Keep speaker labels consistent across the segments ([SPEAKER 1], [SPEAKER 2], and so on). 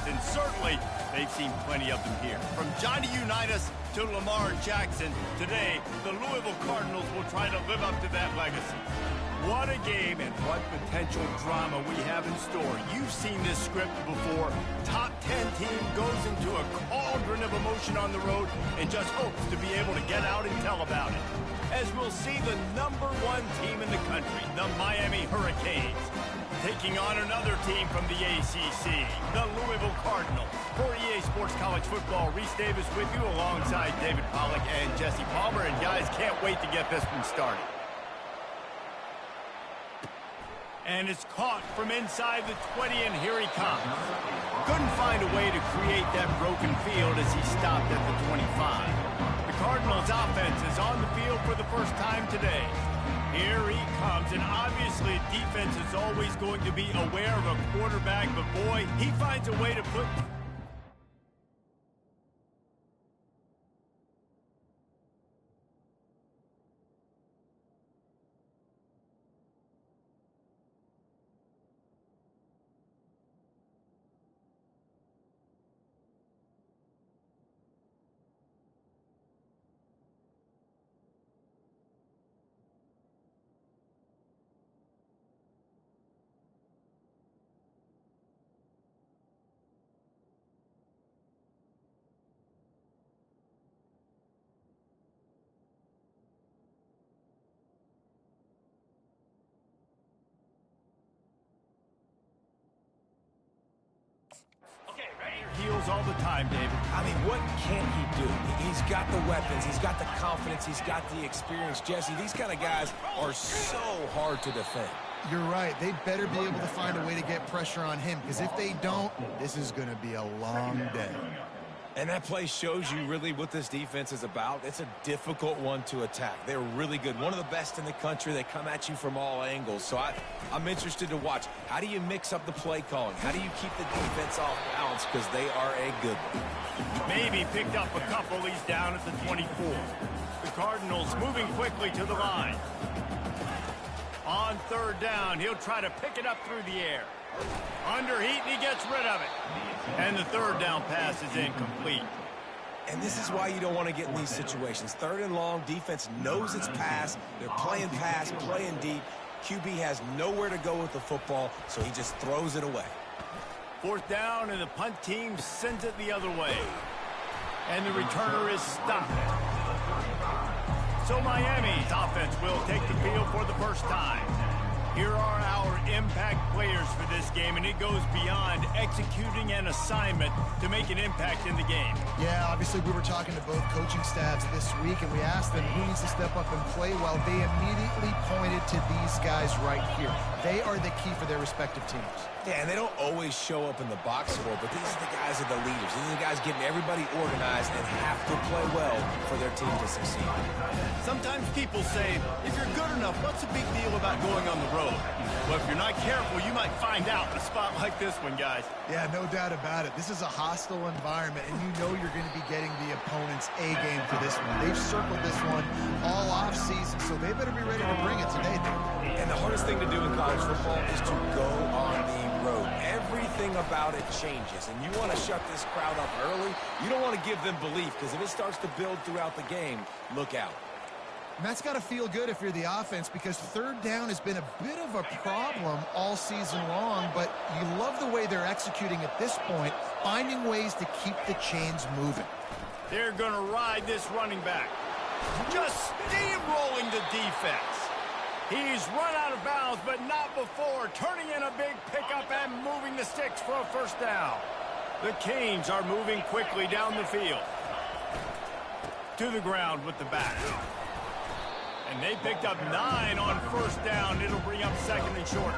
[SPEAKER 1] and certainly they've seen plenty of them here. From Johnny Unitas to Lamar Jackson, today the Louisville Cardinals will try to live up to that legacy. What a game and what potential drama we have in store. You've seen this script before. Top 10 team goes into a cauldron of emotion on the road and just hopes to be able to get out and tell about it. As we'll see the #1 team in the country, the Miami Hurricanes, taking on another team from the ACC, the Louisville Cardinals. For EA Sports College Football, Reese Davis with you alongside David Pollack and Jesse Palmer. And guys, can't wait to get this one started. And it's caught from inside the 20, and here he comes. Couldn't find a way to create that broken field as he stopped at the 25. The Cardinals' offense is on the field for the first time today. Here he comes, and obviously defense is always going to be aware of a quarterback, but boy, he finds a way to put... Heels all the time, David.
[SPEAKER 2] I mean, what can't he do? He's got the weapons, he's got the confidence, he's got the experience. Jesse, these kind of guys are so hard to defend.
[SPEAKER 3] You're right. They better be able to find a way to get pressure on him, because if they don't, this is going to be a long day.
[SPEAKER 2] And that play shows you really what this defense is about. It's a difficult one to attack. They're really good. One of the best in the country. They come at you from all angles. So I'm interested to watch. How do you mix up the play calling? How do you keep the defense off balance? Because they are a good one.
[SPEAKER 1] Maybe picked up a couple. He's down at the 24. The Cardinals moving quickly to the line. On third down, he'll try to pick it up through the air. Underheat, and he gets rid of it. And the third down pass is incomplete.
[SPEAKER 2] And this is why you don't want to get in these situations. Third and long, defense knows it's pass. They're playing pass, playing deep. QB has nowhere to go with the football, so he just throws it away.
[SPEAKER 1] Fourth down, and the punt team sends it the other way. And the returner is stopped. So Miami's offense will take the field for the first time. Here are our impact players for this game, and it goes beyond executing an assignment to make an impact in the game.
[SPEAKER 3] Yeah, obviously we were talking to both coaching staffs this week, and we asked them who needs to step up and play well. They immediately pointed to these guys right here. They are the key for their respective teams.
[SPEAKER 2] Yeah, and they don't always show up in the box score, but these are the guys that are the leaders. These are the guys getting everybody organized and have to play well for their team to succeed.
[SPEAKER 1] Sometimes people say, if you're good enough, what's the big deal about going on the road? Well, if you're not careful, you might find out in a spot like this one, guys.
[SPEAKER 3] Yeah, no doubt about it. This is a hostile environment, and you know you're going to be getting the opponent's A game for this one. They've circled this one all off-season, so they better be ready to bring it today, Dave.
[SPEAKER 2] And the hardest thing to do in college football is to go on the road. Everything about it changes, and you want to shut this crowd up early. You don't want to give them belief, because if it starts to build throughout the game, look out.
[SPEAKER 3] And that's got to feel good if you're the offense, because third down has been a bit of a problem all season long, but you love the way they're executing at this point, finding ways to keep the chains moving.
[SPEAKER 1] They're going to ride this running back. Just steamrolling the defense. He's run out of bounds, but not before turning in a big pickup and moving the sticks for a first down. The Canes are moving quickly down the field. To the ground with the back. And they picked up 9 on first down. It'll bring up second and short.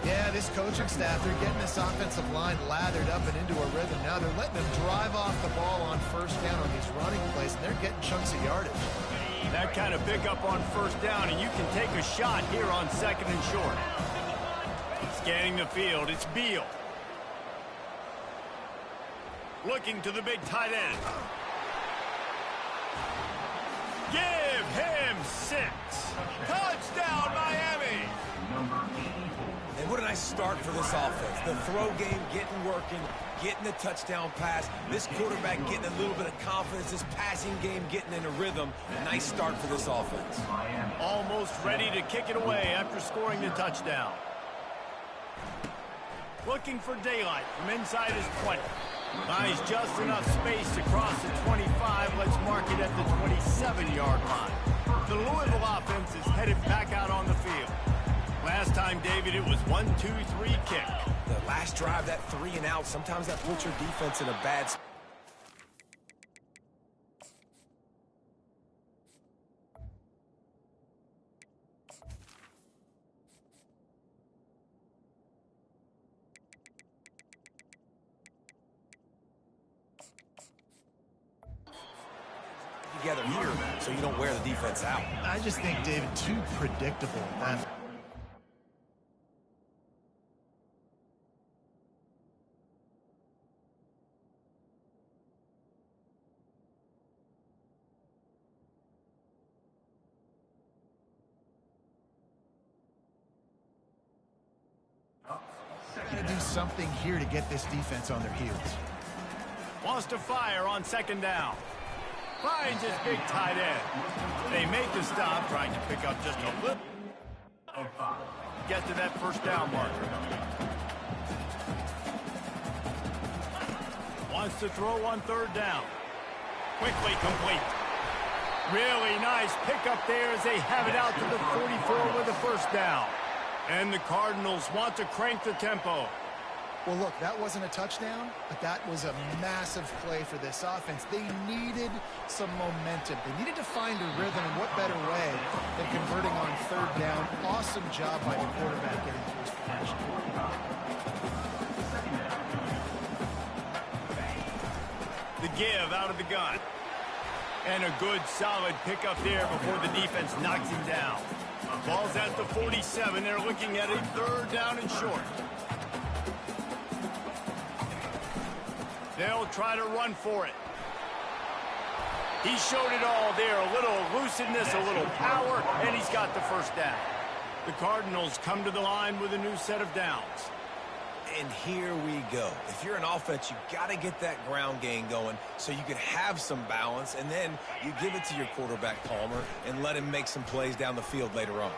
[SPEAKER 3] Yeah, this coaching staff, they're getting this offensive line lathered up and into a rhythm. Now they're letting them drive off the ball on first down on these running plays, and they're getting chunks of yardage.
[SPEAKER 1] That kind of pickup on first down, and you can take a shot here on second and short. Scanning the field, it's Beal. Looking to the big tight end. Give him 6. Touchdown, Miami!
[SPEAKER 2] And what a nice start for this offense. The throw game getting working. getting the touchdown pass. This quarterback getting a little bit of confidence. This passing game getting in a rhythm. A nice start for this offense.
[SPEAKER 1] Almost ready to kick it away after scoring the touchdown. Looking for daylight from inside his 20. Finds just enough space to cross the 25. Let's mark it at the 27-yard line. The Louisville offense is headed back out on the field. Last time, David, it was 1-2-3 kick.
[SPEAKER 2] The last drive, that 3 and out, sometimes that puts your defense in a bad spot. Together here so you don't wear the defense out.
[SPEAKER 3] I just think, David, too predictable. Going to do something here to get this defense on their heels.
[SPEAKER 1] Wants to fire on second down. Finds his big tight end. They make the stop, trying to pick up just a little. Get to that first down marker. Wants to throw on third down. Quickly complete. Really nice pickup there as they have it out to the 44 with a first down. And the Cardinals want to crank the tempo.
[SPEAKER 3] Well, look, that wasn't a touchdown, but that was a massive play for this offense. They needed some momentum. They needed to find a rhythm, and what better way than converting on third down. Awesome job by the quarterback getting through his progression.
[SPEAKER 1] The give out of the gun. And a good, solid pickup there before the defense knocks him down. Ball's at the 47. They're looking at a third down and short. They'll try to run for it. He showed it all there. A little elusiveness, a little power, and he's got the first down. The Cardinals come to the line with a new set of downs.
[SPEAKER 2] And here we go. If you're an offense, you got to get that ground game going so you can have some balance, and then you give it to your quarterback, Palmer, and let him make some plays down the field later on.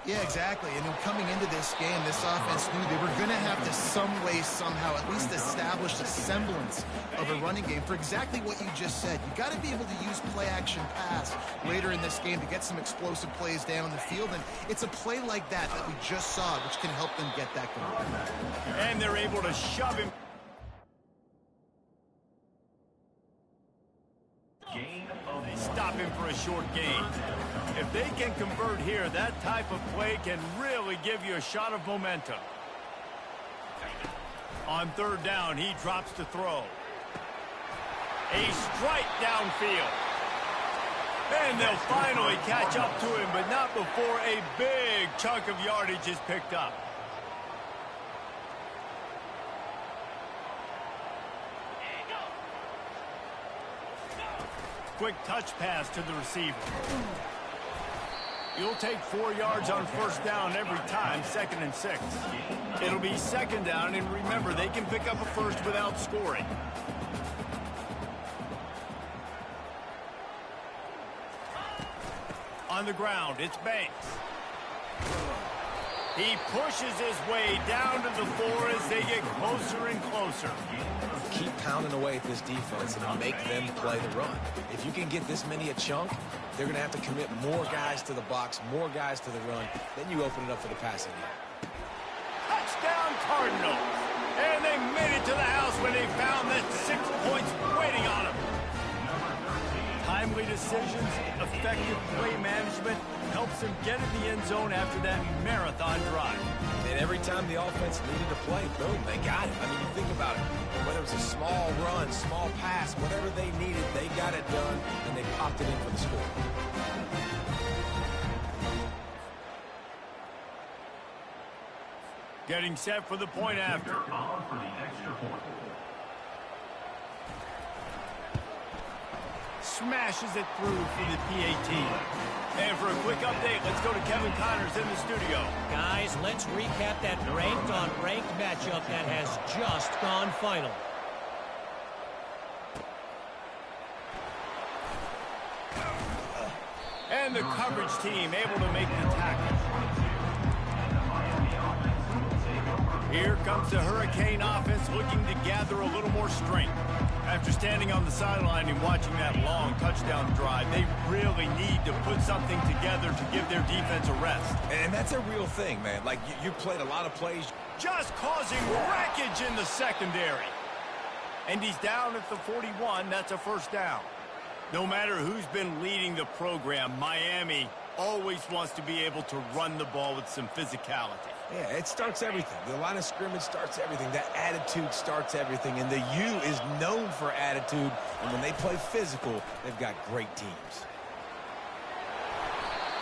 [SPEAKER 3] Yeah, exactly. And then coming into this game, this offense knew they were going to have to some way, somehow, at least establish a semblance of a running game for exactly what you just said. You got to be able to use play-action pass later in this game to get some explosive plays down the field. And it's a play like that that we just saw, which can help them get that going.
[SPEAKER 1] And they're able to shove him. They stop him for a short gain. If they can convert here, that type of play can really give you a shot of momentum. On third down, he drops to throw. A strike downfield. And they'll finally catch up to him, but not before a big chunk of yardage is picked up. Quick touch pass to the receiver. You'll take 4 yards on first down every time, 2nd and 6. It'll be second down, and remember, they can pick up a first without scoring. On the ground, it's Banks. He pushes his way down to the 4 as they get closer and closer.
[SPEAKER 2] Keep pounding away at this defense and make them play the run. If you can get this many a chunk, they're going to have to commit more guys to the box, more guys to the run. Then you open it up for the passing game.
[SPEAKER 1] Touchdown Cardinals! And they made it to the house when they found that 6 points waiting on them. Timely decisions, effective play management helps them get in the end zone after that marathon drive.
[SPEAKER 2] And every time the offense needed to play, boom, they got it. I mean, you think about it. Whether it was a small run, small pass, whatever they needed, they got it done, and they popped it in for the score.
[SPEAKER 1] Getting set for the point after. Smashes it through for the PAT. And for a quick update, let's go to Kevin Connors in the studio.
[SPEAKER 4] Guys, let's recap that ranked-on-ranked matchup that has just gone final.
[SPEAKER 1] And the coverage team able to make the tackle. Here comes the Hurricane offense looking to gather a little more strength. After standing on the sideline and watching that long touchdown drive, they really need to put something together to give their defense a rest.
[SPEAKER 2] And that's a real thing, man. Like, you played a lot of plays.
[SPEAKER 1] Just causing wreckage in the secondary. And he's down at the 41. That's a first down. No matter who's been leading the program, Miami always wants to be able to run the ball with some physicality.
[SPEAKER 2] Yeah, it starts everything. The line of scrimmage starts everything. That attitude starts everything. And the U is known for attitude. And when they play physical, they've got great teams.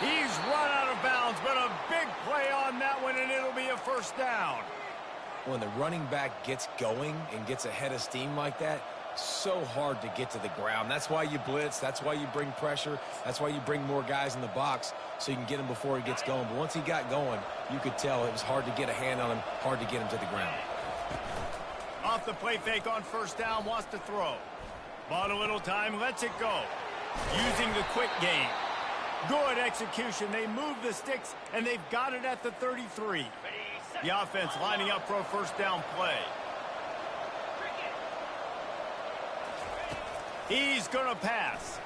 [SPEAKER 1] He's run out of bounds, but a big play on that one, and it'll be a first down.
[SPEAKER 2] When the running back gets going and gets ahead of steam like that, so hard to get to the ground. That's why you blitz. That's why you bring pressure. That's why you bring more guys in the box so you can get him before he gets going. But once he got going, you could tell it was hard to get a hand on him, hard to get him to the ground.
[SPEAKER 1] Off the play fake on first down, wants to throw. Bought a little time, lets it go. Using the quick game. Good execution. They move the sticks, and they've got it at the 33. The offense lining up for a first down play. He's going to pass.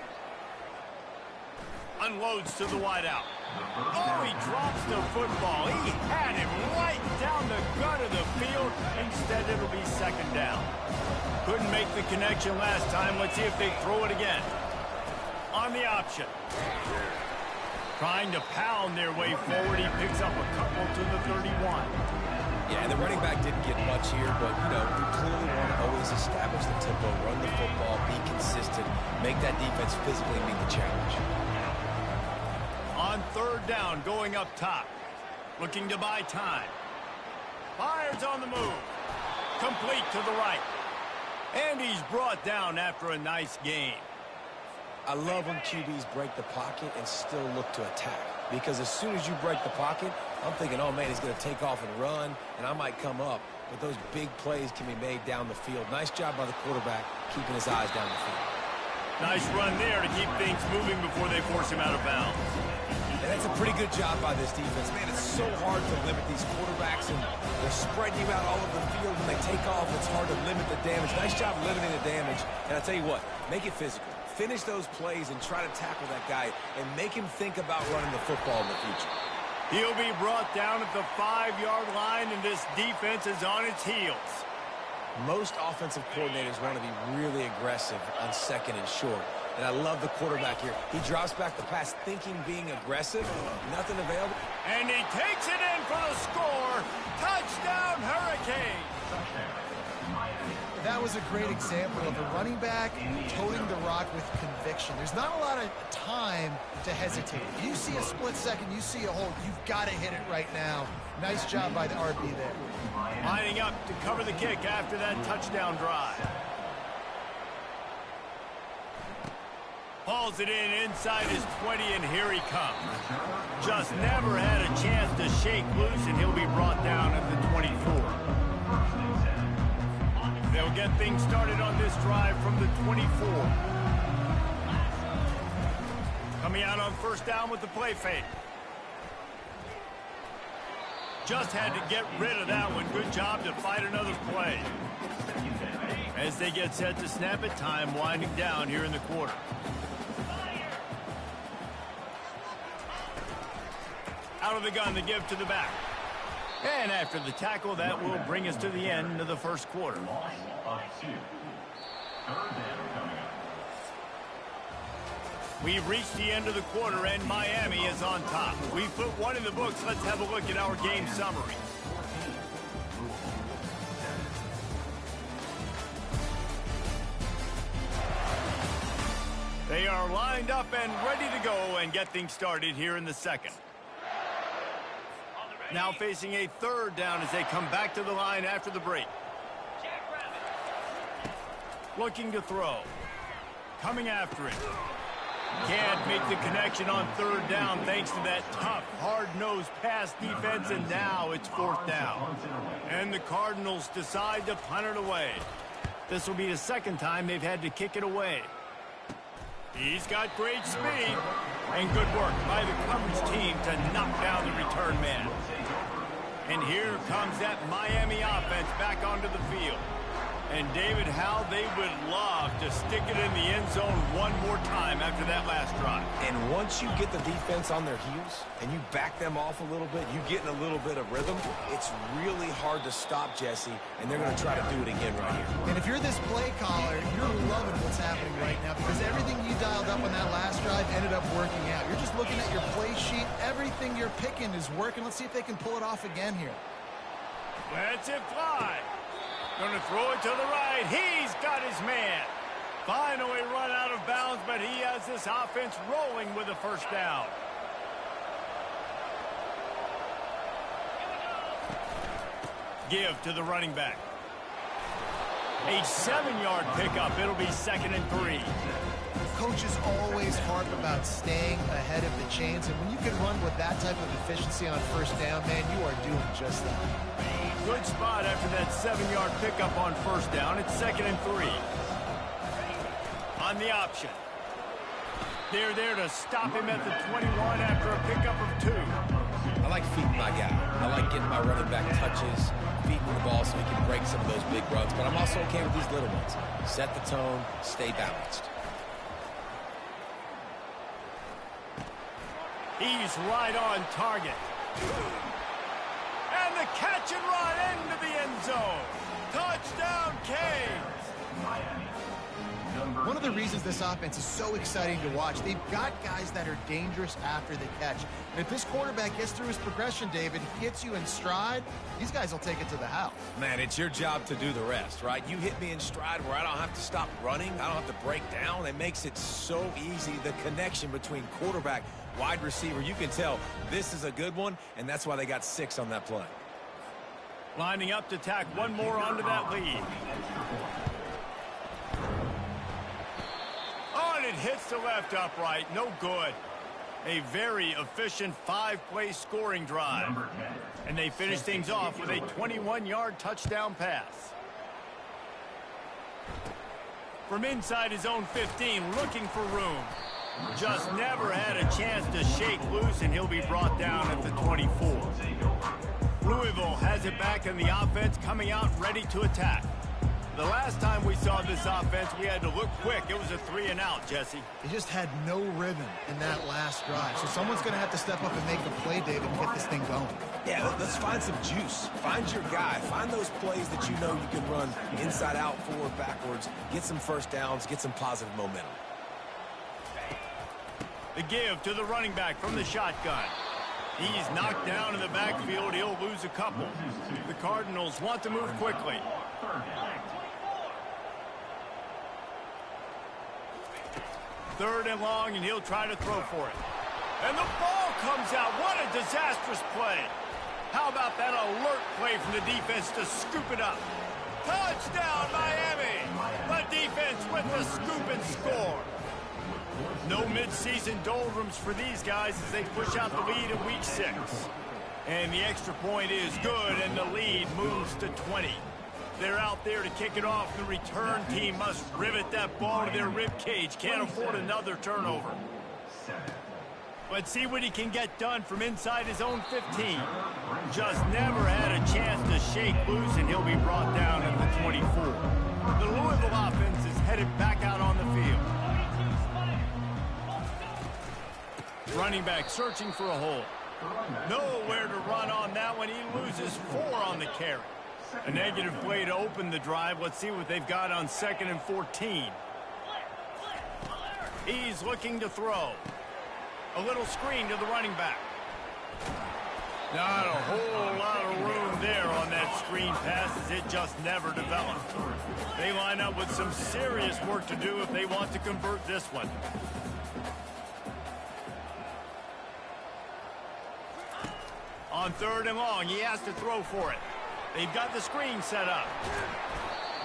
[SPEAKER 1] Unloads to the wideout. Oh, he drops the football. He had him right down the gut of the field. Instead, it'll be second down. Couldn't make the connection last time. Let's see if they throw it again. On the option. Trying to pound their way forward. He picks up a couple to the 31.
[SPEAKER 2] Yeah, the running back didn't get much here, but, you know, we clearly want to always establish the tempo, run the football, be consistent, make that defense physically meet the challenge.
[SPEAKER 1] On third down, going up top. Looking to buy time. Fires on the move. Complete to the right. And he's brought down after a nice gain.
[SPEAKER 2] I love when QBs break the pocket and still look to attack. Because as soon as you break the pocket, I'm thinking, oh, man, he's going to take off and run, and I might come up. But those big plays can be made down the field. Nice job by the quarterback keeping his eyes down the field.
[SPEAKER 1] Nice run there to keep things moving before they force him out of bounds.
[SPEAKER 2] And that's a pretty good job by this defense. Man, it's so hard to limit these quarterbacks, and they're spreading you out all over the field. When they take off, it's hard to limit the damage. Nice job limiting the damage. And I'll tell you what, make it physical. Finish those plays and try to tackle that guy and make him think about running the football in the future.
[SPEAKER 1] He'll be brought down at the 5-yard line, and this defense is on its heels.
[SPEAKER 2] Most offensive coordinators want to be really aggressive on second and short. And I love the quarterback here. He drops back the pass thinking being aggressive. Nothing available.
[SPEAKER 1] And he takes it in for the score. Touchdown, Hurricane.
[SPEAKER 3] That was a great example of a running back toting the rock with conviction. There's not a lot of time to hesitate. You see a split second, you see a hole, you've got to hit it right now. Nice job by the RB there.
[SPEAKER 1] Lining up to cover the kick after that touchdown drive. Hauls it in inside his 20, and here he comes. Just never had a chance to shake loose, and he'll be brought down at the 24. They'll get things started on this drive from the 24. Coming out on first down with the play fake. Just had to get rid of that one. Good job to fight another play. As they get set to snap it, time winding down here in the quarter. Out of the gun, the give to the back. And after the tackle, that will bring us to the end of the first quarter. We've reached the end of the quarter, and Miami is on top. We've put one in the books. Let's have a look at our game summary. They are lined up and ready to go and get things started here in the second. Now facing a third down as they come back to the line after the break. Looking to throw. Coming after it. Can't make the connection on third down thanks to that tough, hard-nosed pass defense, and now it's fourth down. And the Cardinals decide to punt it away. This will be the second time they've had to kick it away. He's got great speed. And good work by the coverage team to knock down the return man. And here comes that Miami offense back onto the field. And David, how they would love to stick it in the end zone one more time after that last drive.
[SPEAKER 2] And once you get the defense on their heels and you back them off a little bit, you get in a little bit of rhythm, it's really hard to stop, Jesse, and they're going to try to do it again right here.
[SPEAKER 3] And if you're this play caller, you're loving what's happening right now because everything you dialed up on that last drive ended up working out. You're just looking at your play sheet. Everything you're picking is working. Let's see if they can pull it off again here.
[SPEAKER 1] Lets it fly. Going to throw it to the right. He's got his man. Finally run out of bounds, but he has this offense rolling with a first down. Give to the running back. A 7-yard pickup. It'll be 2nd and 3.
[SPEAKER 3] Coaches always harp about staying ahead of the chains, and when you can run with that type of efficiency on first down, man, you are doing just that.
[SPEAKER 1] Good spot after that 7-yard pickup on first down. It's 2nd and 3. On the option. They're there to stop him at the 21 after a pickup of 2.
[SPEAKER 2] I like feeding my guy. I like getting my running back touches, feeding the ball so he can break some of those big runs. But I'm also okay with these little ones. Set the tone, stay balanced.
[SPEAKER 1] He's right on target. And the catch and run into the end zone. Touchdown, Canes.
[SPEAKER 3] One of the reasons this offense is so exciting to watch, they've got guys that are dangerous after the catch. And if this quarterback gets through his progression, David, hits you in stride, these guys will take it to the house.
[SPEAKER 2] Man, it's your job to do the rest, right? You hit me in stride where I don't have to stop running. I don't have to break down. It makes it so easy, the connection between quarterback, wide receiver. You can tell this is a good one, and that's why they got 6 on that play.
[SPEAKER 1] Lining up to tack one more onto that lead. Oh, and it hits the left upright. No good. A very efficient 5-play scoring drive. And they finish things off with a 21-yard touchdown pass. From inside his own 15, looking for room. Just never had a chance to shake loose, and he'll be brought down at the 24. Louisville has it back in the offense, coming out ready to attack. The last time we saw this offense, we had to look quick. It was a 3-and-out, Jesse.
[SPEAKER 3] They just had no rhythm in that last drive. So someone's going to have to step up and make the play, David, and get this thing going.
[SPEAKER 2] Yeah, let's find some juice. Find your guy. Find those plays that you know you can run inside out, forward, backwards. Get some first downs. Get some positive momentum.
[SPEAKER 1] The give to the running back from the shotgun. He's knocked down in the backfield. He'll lose a couple. The Cardinals want to move quickly. Third and long, and he'll try to throw for it. And the ball comes out. What a disastrous play. How about that alert play from the defense to scoop it up? Touchdown, Miami! The defense with the scoop and score. No midseason doldrums for these guys as they push out the lead in Week 6. And the extra point is good, and the lead moves to 20. They're out there to kick it off. The return team must rivet that ball to their rib cage. Can't afford another turnover. Let's see what he can get done from inside his own 15. Just never had a chance to shake loose, and he'll be brought down at the 24. The Louisville offense is headed back out on the field. Running back searching for a hole. Nowhere to run on that one. He loses 4 on the carry. A negative play to open the drive. Let's see what they've got on 2nd and 14. He's looking to throw. A little screen to the running back. Not a whole lot of room there on that screen pass as it just never developed. They line up with some serious work to do if they want to convert this one. On 3rd and long, he has to throw for it. They've got the screen set up.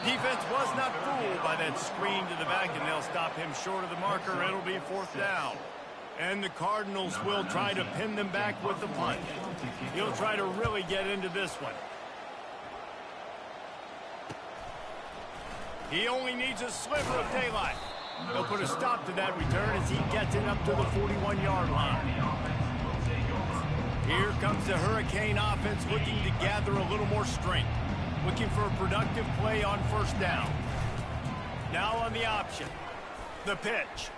[SPEAKER 1] Defense was not fooled by that screen to the back, and they'll stop him short of the marker. It'll be 4th down. And the Cardinals will try to pin them back with the punt. He'll try to really get into this one. He only needs a sliver of daylight. They'll put a stop to that return as he gets it up to the 41-yard line. Here comes the Hurricane offense looking to gather a little more strength. Looking for a productive play on first down. Now on the option. The pitch.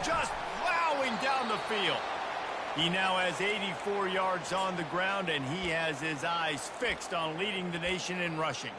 [SPEAKER 1] Just plowing down the field. He now has 84 yards on the ground, and he has his eyes fixed on leading the nation in rushing.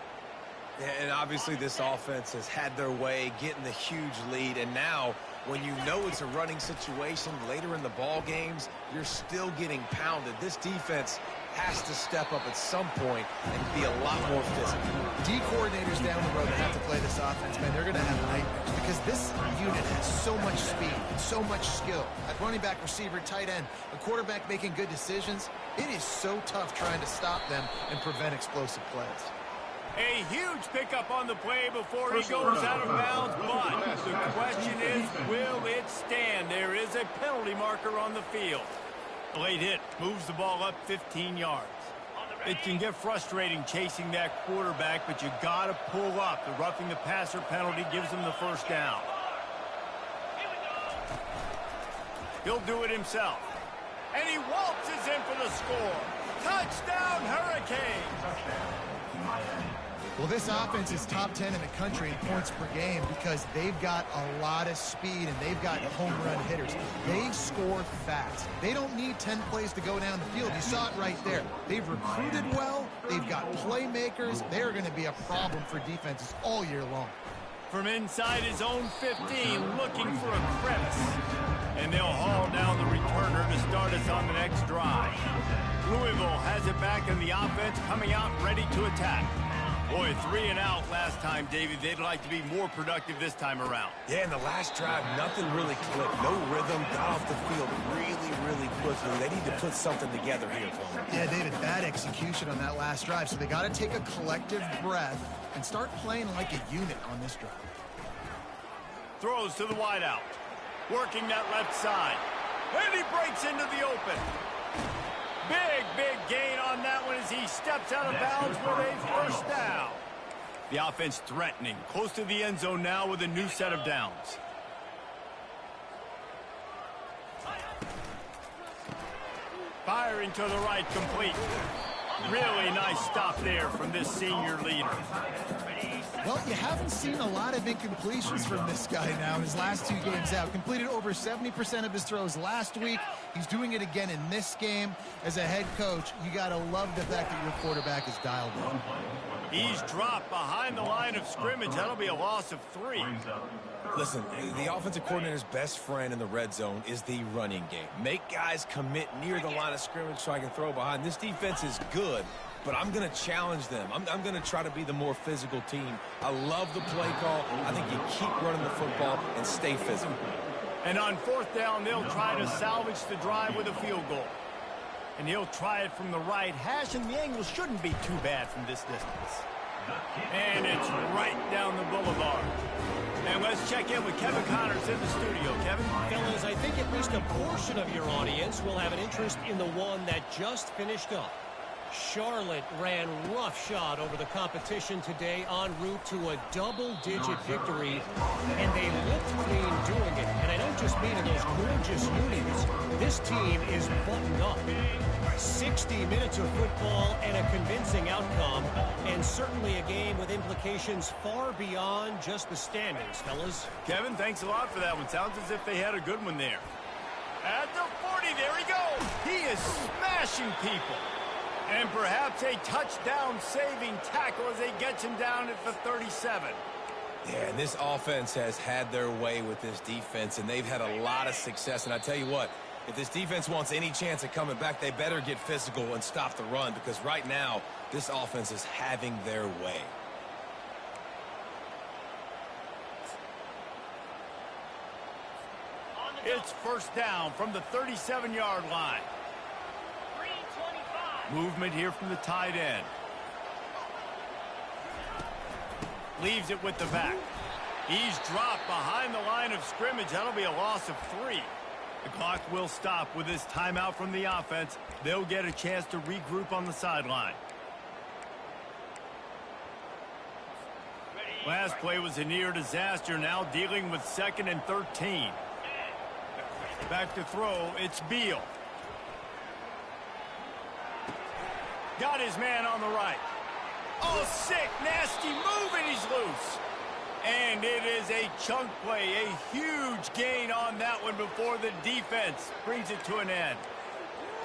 [SPEAKER 2] Yeah, and obviously this offense has had their way, getting the huge lead, and now when you know it's a running situation later in the ball games, you're still getting pounded. This defense has to step up at some point and be a lot more physical.
[SPEAKER 3] D coordinators down the road that have to play this offense, man, they're going to have nightmares because this unit has so much speed, so much skill. At running back, receiver, tight end, a quarterback making good decisions, it is so tough trying to stop them and prevent explosive plays.
[SPEAKER 1] A huge pickup on the play before he goes out of bounds, but the question is, will it stand? There is a penalty marker on the field. The late hit moves the ball up 15 yards. It can get frustrating chasing that quarterback, but you got to pull up. The roughing the passer penalty gives him the first down. He'll do it himself. And he waltzes in for the score. Touchdown, Hurricanes!
[SPEAKER 3] Well, this offense is top 10 in the country in points per game because they've got a lot of speed and they've got home run hitters. They score fast. They don't need 10 plays to go down the field. You saw it right there. They've recruited well. They've got playmakers. They're going to be a problem for defenses all year long.
[SPEAKER 1] From inside his own 15, looking for a crevice. And they'll haul down the returner to start us on the next drive. Louisville has it back in the offense, coming out ready to attack. Boy, 3 and out last time, David. They'd like to be more productive this time around.
[SPEAKER 2] Yeah, in the last drive, nothing really clicked. No rhythm, got off the field really quickly. They need to put something together here for them.
[SPEAKER 3] Yeah, David, bad execution on that last drive, so they got to take a collective breath and start playing like a unit on this drive.
[SPEAKER 1] Throws to the wideout. Working that left side. And he breaks into the open. Big gain on that one as he steps out of bounds with a first down. The offense threatening, close to the end zone now with a new set of downs. Firing to the right, complete. Really nice stop there from this senior leader.
[SPEAKER 3] Well, you haven't seen a lot of incompletions from this guy now his last 2 games out. Completed over 70% of his throws last week. He's doing it again in this game. As a head coach, you got to love the fact that your quarterback is dialed in.
[SPEAKER 1] He's dropped behind the line of scrimmage. That'll be a loss of 3.
[SPEAKER 2] Listen, the offensive coordinator's best friend in the red zone is the running game. Make guys commit near the line of scrimmage so I can throw behind. This defense is good, but I'm going to challenge them. I'm going to try to be the more physical team. I love the play call. I think you keep running the football and stay physical.
[SPEAKER 1] And on 4th down, they'll try to salvage the drive with a field goal. And he'll try it from the right hash, and the angle shouldn't be too bad from this distance. And it's right down the boulevard. And let's check in with Kevin Connors in the studio. Kevin?
[SPEAKER 4] Fellas, I think at least a portion of your audience will have an interest in the one that just finished up. Charlotte ran roughshod over the competition today en route to a double-digit victory, and they looked clean doing it. And I don't just mean in those gorgeous unis. This team is buttoned up. 60 minutes of football and a convincing outcome, and certainly a game with implications far beyond just the standings, fellas.
[SPEAKER 1] Kevin, thanks a lot for that one. Sounds as if they had a good one there. At the 40, there he goes. He is smashing people. And perhaps a touchdown-saving tackle as they get him down at the 37.
[SPEAKER 2] Yeah, and this offense has had their way with this defense, and they've had a lot of success. And I tell you what, if this defense wants any chance of coming back, they better get physical and stop the run, because right now, this offense is having their way.
[SPEAKER 1] It's first down from the 37-yard line. Movement here from the tight end. Leaves it with the back. He's dropped behind the line of scrimmage. That'll be a loss of 3. The clock will stop with this timeout from the offense. They'll get a chance to regroup on the sideline. Last play was a near disaster, now dealing with 2nd and 13. Back to throw, it's Beal. Got his man on the right. Oh, sick, nasty move, and he's loose. And it is a chunk play, a huge gain on that one before the defense brings it to an end.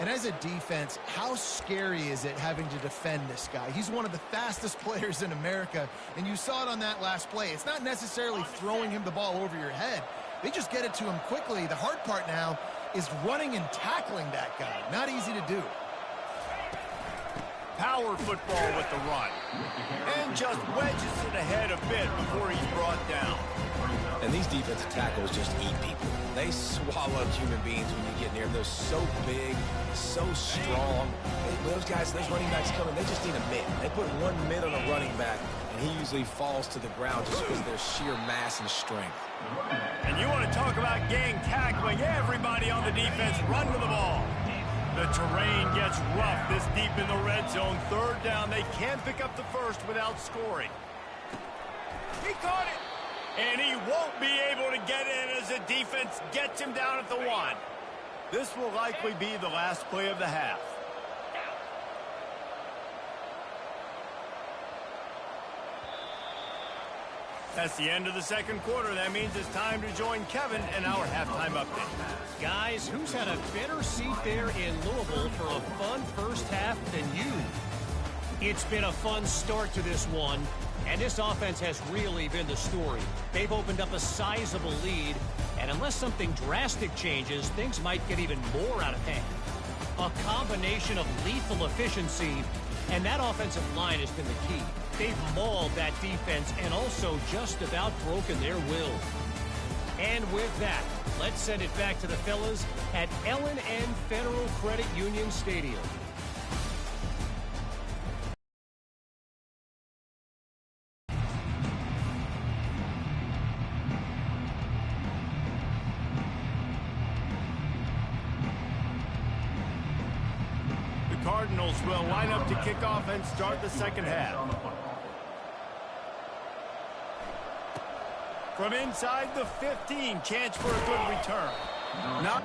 [SPEAKER 3] And as a defense, how scary is it having to defend this guy? He's one of the fastest players in America, and you saw it on that last play. It's not necessarily throwing him the ball over your head. They just get it to him quickly. The hard part now is running and tackling that guy. Not easy to do.
[SPEAKER 1] Power football with the run. And just wedges it ahead a bit before he's brought down.
[SPEAKER 2] And these defensive tackles just eat people. They swallow human beings when you get near them. They're so big, so strong. Those guys, those running backs coming, they just need a mid. They put one mid on a running back, and he usually falls to the ground just because of their sheer mass and strength.
[SPEAKER 1] And you want to talk about gang tackling. Everybody on the defense run to the ball. The terrain gets rough this deep in the red zone. 3rd down, they can't pick up the first without scoring. He caught it. And he won't be able to get in as the defense gets him down at the 1. This will likely be the last play of the half. That's the end of the 2nd quarter. That means it's time to join Kevin in our halftime update.
[SPEAKER 4] Guys, who's had a better seat there in Louisville for a fun first half than you? It's been a fun start to this one, and this offense has really been the story. They've opened up a sizable lead, and unless something drastic changes, things might get even more out of hand. A combination of lethal efficiency, and that offensive line has been the key. They've mauled that defense and also just about broken their will. And with that, let's send it back to the fellas at L&N Federal Credit Union Stadium.
[SPEAKER 1] The Cardinals will line up to kick off and start the 2nd half. From inside the 15, chance for a good return. Not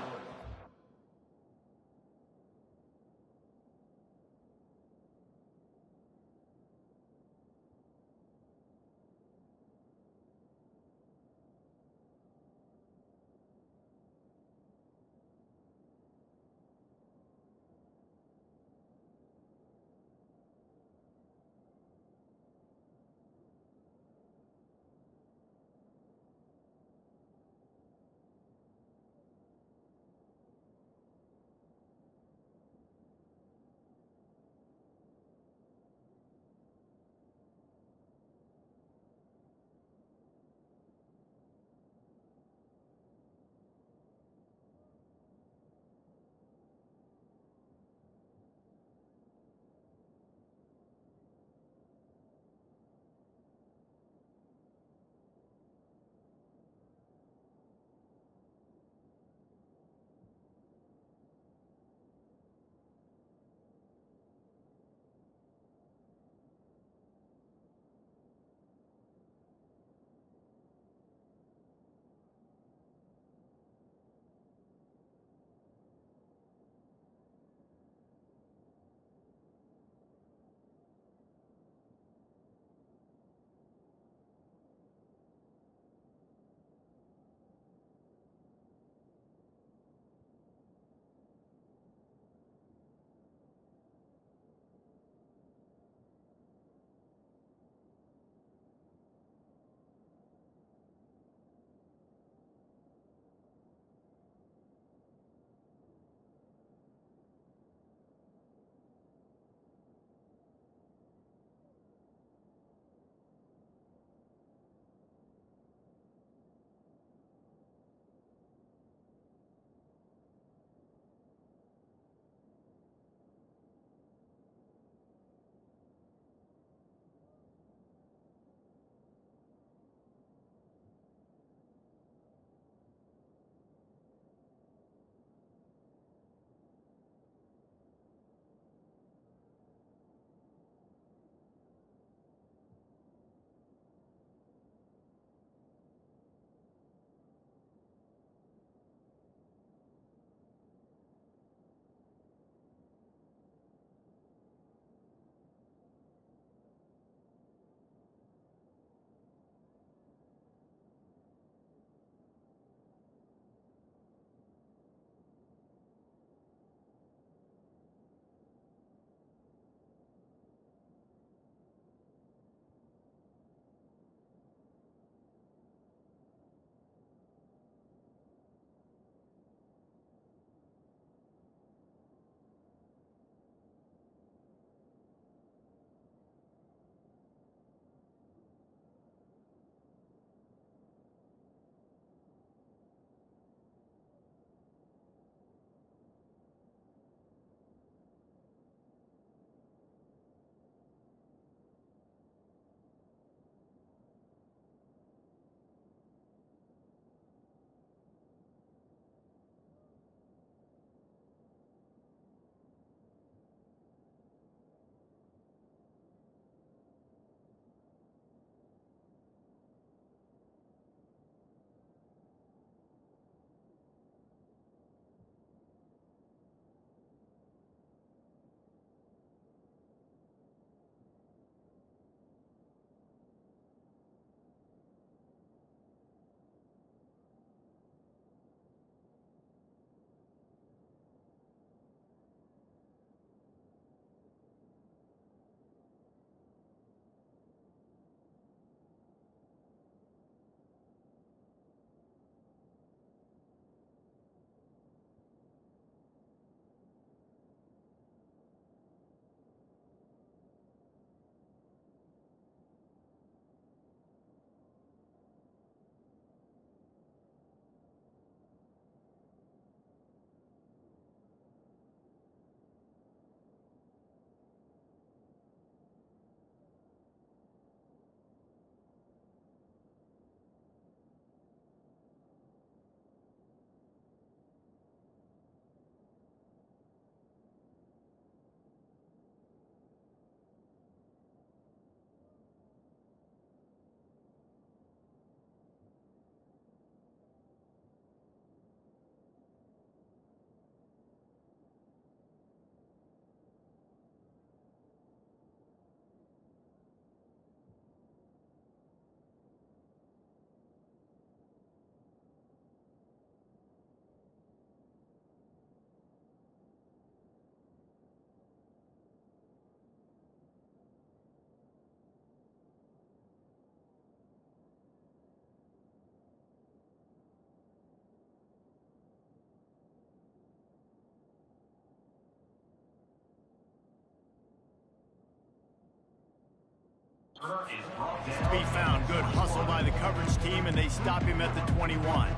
[SPEAKER 1] To be found. Good hustle by the coverage team, and they stop him at the 21.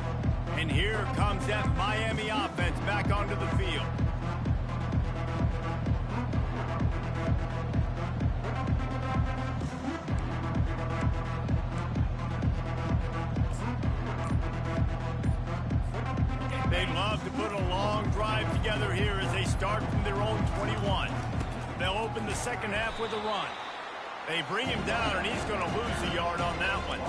[SPEAKER 1] And here comes that Miami offense back onto the field. They love to put a long drive together here as they start from their own 21. They'll open the second half with a run. They bring him down, and he's going to lose a yard on that one.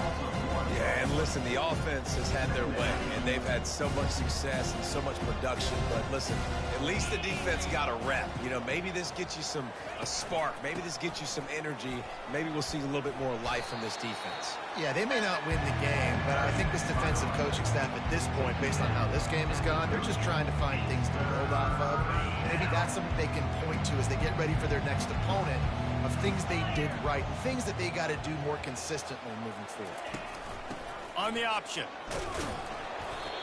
[SPEAKER 2] Yeah, and listen, the offense has had their way, and they've had so much success and so much production. But listen, at least the defense got a rep. You know, maybe this gets you a spark. Maybe this gets you some energy. Maybe we'll see a little bit more life from this defense.
[SPEAKER 3] Yeah, they may not win the game, but I think this defensive coaching staff at this point, based on how this game has gone, they're just trying to find things to build off of. Maybe that's something they can point to as they get ready for their next opponent, of things they did right and things that they got to do more consistently moving forward.
[SPEAKER 1] On the option.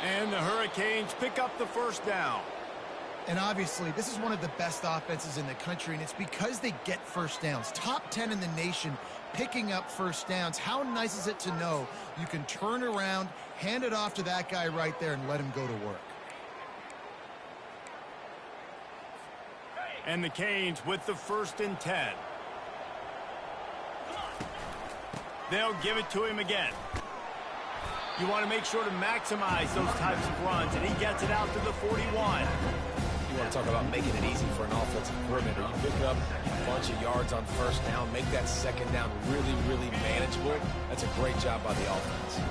[SPEAKER 1] And the Hurricanes pick up the first down.
[SPEAKER 3] And obviously, this is one of the best offenses in the country, and it's because they get first downs. Top 10 in the nation picking up first downs. How nice is it to know you can turn around, hand it off to that guy right there, and let him go to work.
[SPEAKER 1] And the Canes with the 1st and 10. They'll give it to him again. You want to make sure to maximize those types of runs, and he gets it out to the 41.
[SPEAKER 2] You want to talk about making it easy for an offensive coordinator. You pick up a bunch of yards on first down, make that second down really, really manageable. That's a great job by the offense.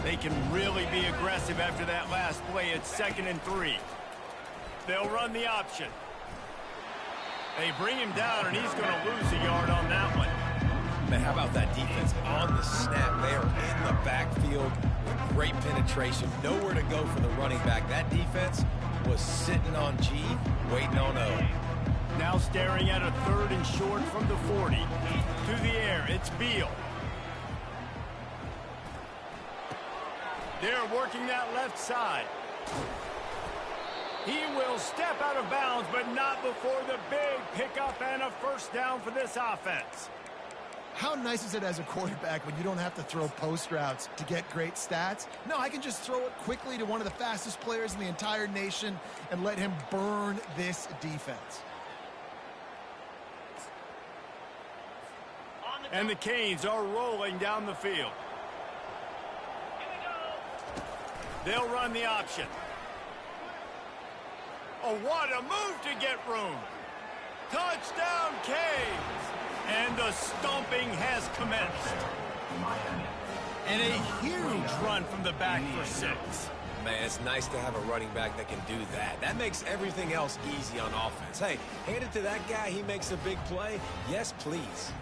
[SPEAKER 1] They can really be aggressive after that last play. It's 2nd and 3. They'll run the option. They bring him down, and he's going to lose a yard on that one.
[SPEAKER 2] Man, how about that defense on the snap? They are in the backfield with great penetration. Nowhere to go for the running back. That defense was sitting on G, waiting on O.
[SPEAKER 1] Now staring at a 3rd and short from the 40. To the air, it's Beal. They're working that left side. He will step out of bounds, but not before the big pickup and a first down for this offense.
[SPEAKER 3] How nice is it as a quarterback when you don't have to throw post routes to get great stats? No, I can just throw it quickly to one of the fastest players in the entire nation and let him burn this defense.
[SPEAKER 1] And the Canes are rolling down the field. They'll run the option. Oh, what a move to get room. Touchdown, Canes. And the stomping has commenced. And a huge run from the back for 6.
[SPEAKER 2] Man, it's nice to have a running back that can do that. That makes everything else easy on offense. Hey, hand it to that guy. He makes a big play. Yes, please.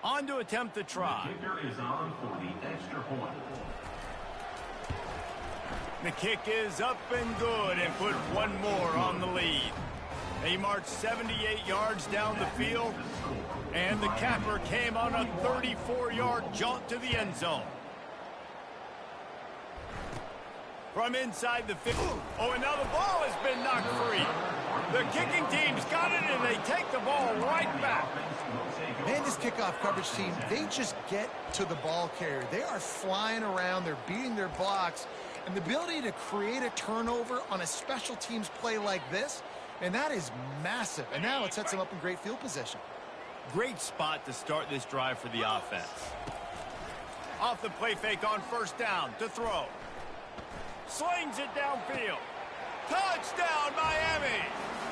[SPEAKER 1] On to attempt the try.
[SPEAKER 5] The kicker is on for the extra point.
[SPEAKER 1] The kick is up and good and put one more on the lead. They marched 78 yards down the field, and the capper came on a 34-yard jaunt to the end zone. From inside the 50. Oh, and now the ball has been knocked free. The kicking team's got it, and they take the ball right back.
[SPEAKER 3] Man, this kickoff coverage team, they just get to the ball carrier. They are flying around. They're beating their blocks. And the ability to create a turnover on a special teams play like this, and that is massive. And now it sets them up in great field position.
[SPEAKER 1] Great spot to start this drive for the offense. Off the play fake on first down to throw. Slings it downfield. Touchdown, Miami!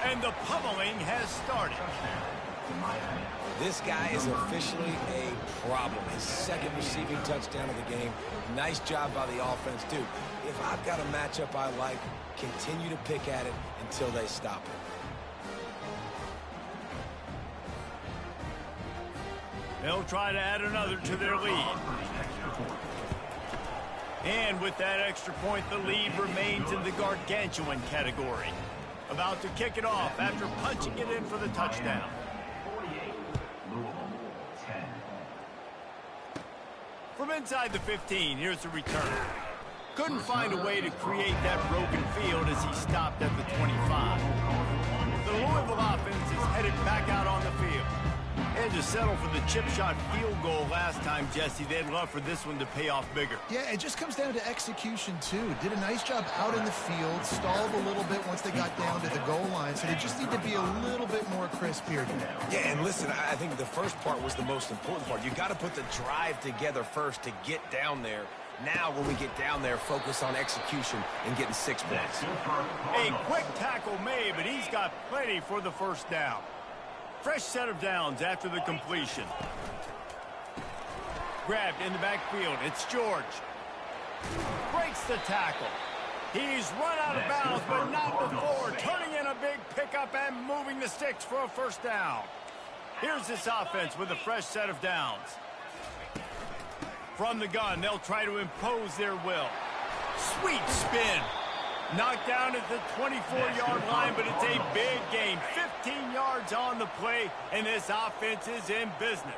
[SPEAKER 1] And the pummeling has started.
[SPEAKER 2] This guy is officially a problem. His second receiving touchdown of the game. Nice job by the offense, dude. If I've got a matchup I like, continue to pick at it until they stop it.
[SPEAKER 1] They'll try to add another to their lead. And with that extra point, the lead remains in the gargantuan category. About to kick it off after punching it in for the touchdown.
[SPEAKER 5] 48, Louisville, 10.
[SPEAKER 1] From inside the 15, here's the return. Couldn't find a way to create that broken field as he stopped at the 25. The Louisville offense is headed back out on the field. And to settle for the chip shot field goal last time, Jesse, they'd love for this one to pay off bigger.
[SPEAKER 3] Yeah, it just comes down to execution, too. Did a nice job out in the field, stalled a little bit once they got down to the goal line, so they just need to be a little bit more crisp here today.
[SPEAKER 2] Yeah, and listen, I think the first part was the most important part. You got to put the drive together first to get down there. Now, when we get down there, focus on execution and getting 6 points.
[SPEAKER 1] A quick tackle made, but he's got plenty for the first down. Fresh set of downs after the completion. Grabbed in the backfield. It's George. Breaks the tackle. He's run out of bounds, but not before turning in a big pickup and moving the sticks for a first down. Here's this offense with a fresh set of downs. From the gun, they'll try to impose their will. Sweet spin. Knocked down at the 24-yard line, but it's a big gain. 15 yards on the play, and this offense is in business.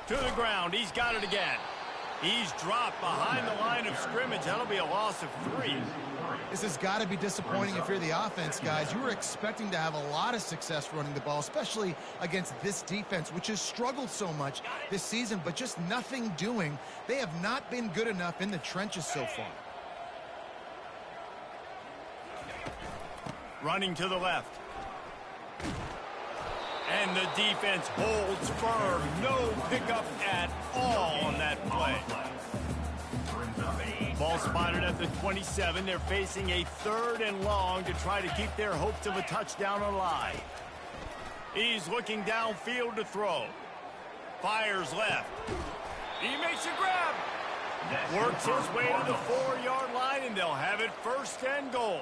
[SPEAKER 1] To the ground. He's got it again. He's dropped behind the line of scrimmage. That'll be a loss of 3.
[SPEAKER 3] This has got to be disappointing if you're the offense, guys. You were expecting to have a lot of success running the ball, especially against this defense, which has struggled so much this season, but just nothing doing. They have not been good enough in the trenches so far.
[SPEAKER 1] Running to the left. And the defense holds firm. No pickup at all on that play. Ball spotted at the 27. They're facing a 3rd and long to try to keep their hopes of a touchdown alive. He's looking downfield to throw. Fires left. He makes a grab. Works his way to the 4-yard line, and they'll have it 1st and goal.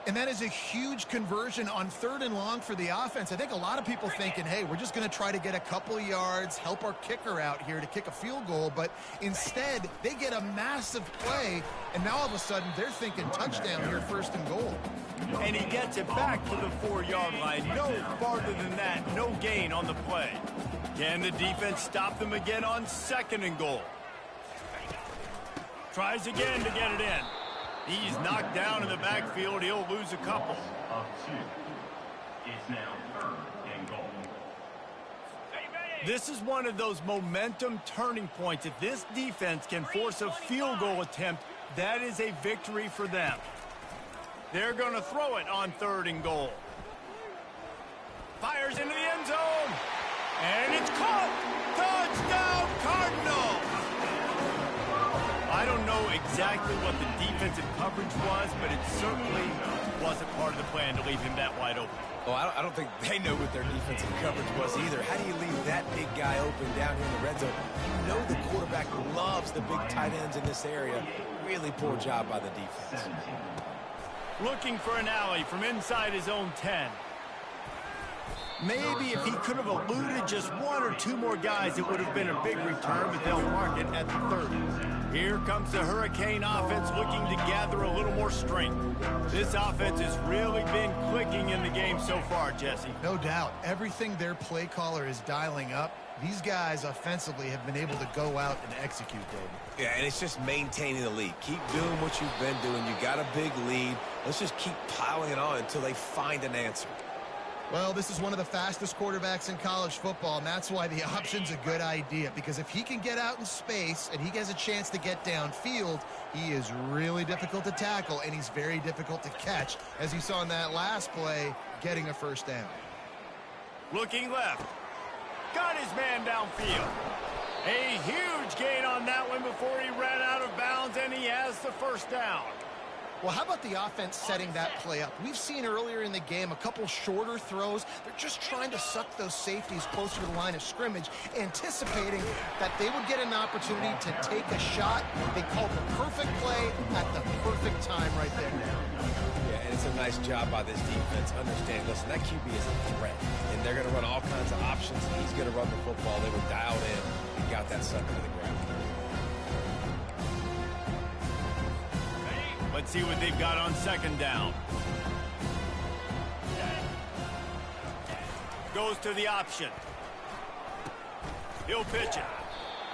[SPEAKER 3] And that is a huge conversion on 3rd and long for the offense. I think a lot of people thinking, hey, we're just going to try to get a couple of yards, help our kicker out here to kick a field goal. But instead, they get a massive play, and now all of a sudden they're thinking touchdown here, 1st and goal.
[SPEAKER 1] And he gets it back to the 4-yard line. No farther than that. No gain on the play. Can the defense stop them again on 2nd and goal? Tries again to get it in. He's knocked down in the backfield. He'll lose a couple.
[SPEAKER 5] Of 2. It's now 3rd and goal.
[SPEAKER 1] This is one of those momentum turning points. If this defense can force a field goal attempt, that is a victory for them. They're going to throw it on 3rd and goal. Fires into the end zone. And it's caught. Touchdown, Cardinals. I don't know exactly what the defensive coverage was, but it certainly wasn't part of the plan to leave him that wide open.
[SPEAKER 2] Well, I don't think they know what their defensive coverage was either. How do you leave that big guy open down here in the red zone? You know the quarterback loves the big tight ends in this area. Really poor job by the defense.
[SPEAKER 1] Looking for an alley from inside his own 10. Maybe if he could have eluded just 1 or 2 more guys, it would have been a big return, but they'll mark it at the 30. Here comes the Hurricane offense looking to gather a little more strength. This offense has really been clicking in the game so far, Jesse.
[SPEAKER 3] No doubt. Everything their play caller is dialing up, these guys offensively have been able to go out and execute, David.
[SPEAKER 2] Yeah, and it's just maintaining the lead. Keep doing what you've been doing. You got a big lead. Let's just keep piling it on until they find an answer.
[SPEAKER 3] Well, this is one of the fastest quarterbacks in college football, and that's why the option's a good idea, because if he can get out in space and he has a chance to get downfield, he is really difficult to tackle, and he's very difficult to catch, as you saw in that last play, getting a first down.
[SPEAKER 1] Looking left. Got his man downfield. A huge gain on that one before he ran out of bounds, and he has the first down.
[SPEAKER 3] Well, how about the offense setting that play up? We've seen earlier in the game a couple shorter throws. They're just trying to suck those safeties closer to the line of scrimmage, anticipating that they would get an opportunity to take a shot. They called the perfect play at the perfect time right there.
[SPEAKER 2] Yeah, and it's a nice job by this defense. Understand, listen, that QB is a threat, and they're going to run all kinds of options. He's going to run the football. They were dialed in and got that sucker to the ground.
[SPEAKER 1] Let's see what they've got on second down. Goes to the option. He'll pitch it.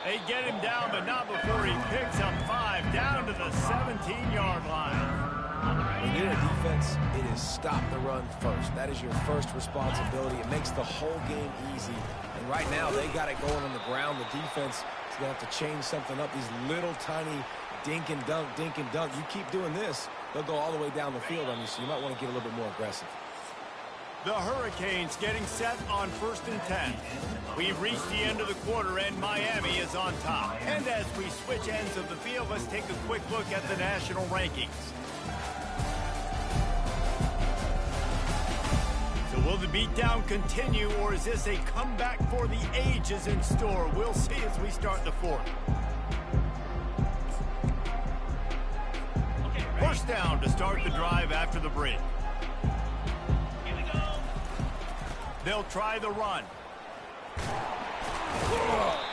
[SPEAKER 1] They get him down, but not before he picks up 5 down to the 17-yard line.
[SPEAKER 2] When you're a defense, it is stop the run first. That is your first responsibility. It makes the whole game easy. And right now, they got it going on the ground. The defense is going to have to change something up. These little tiny dink and dunk, dink and dunk. You keep doing this, they'll go all the way down the field on you, so you might want to get a little bit more aggressive.
[SPEAKER 1] The Hurricanes getting set on 1st and 10. We've reached the end of the quarter, and Miami is on top. And as we switch ends of the field, let's take a quick look at the national rankings. So will the beatdown continue, or is this a comeback for the ages in store? We'll see as we start the fourth. First down to start the drive after the break. They'll try the run.